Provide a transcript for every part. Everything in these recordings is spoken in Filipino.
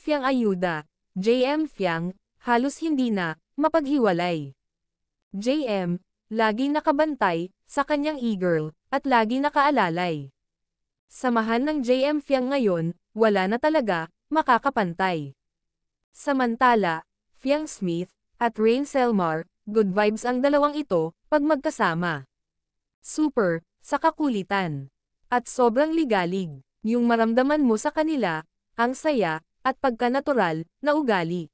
Fiang ayuda, JM Fiang, halos hindi na mapaghiwalay. JM, laging nakabantay sa kanyang e-girl, at lagi nakaalalay. Samahan ng JM Fiang ngayon, wala na talaga makakapantay. Samantala, Fiang Smith at Rain Selmar, good vibes ang dalawang ito pag magkasama. Super, sa kakulitan. At sobrang ligalig, yung maramdaman mo sa kanila, ang saya, at pagka-natural na ugali.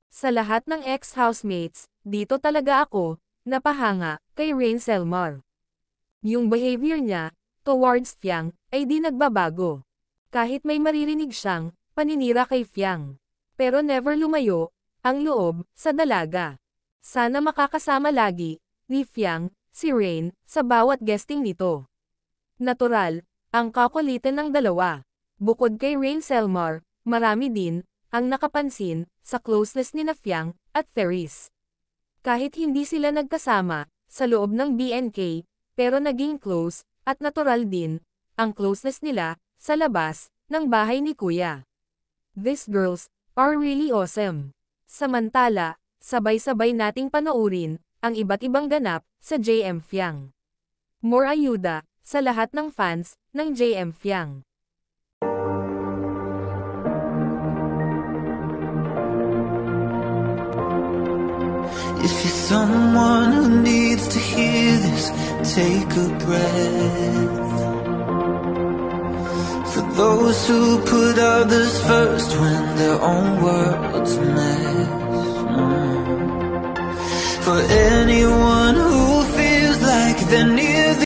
Sa lahat ng ex-housemates, dito talaga ako napahanga kay Rain Selmar. Yung behavior niya towards Fiang ay di nagbabago. Kahit may maririnig siyang paninira kay Fiang. Pero never lumayo ang loob sa dalaga. Sana makakasama lagi ni Fiang si Rain sa bawat guesting nito. Natural ang kakulitan ng dalawa. Bukod kay Rain Selmar, marami din ang nakapansin sa closeness ni Fiang at Ferris. Kahit hindi sila nagkasama sa loob ng BNK, pero naging close at natural din ang closeness nila sa labas ng bahay ni Kuya. These girls are really awesome. Samantala, sabay-sabay nating panoorin ang iba't ibang ganap sa JM Fiang. More ayuda sa lahat ng fans ng JM Fiang. If you're someone who needs to hear this, take a breath. For those who put others first when their own world's a mess. For anyone who feels like they're near the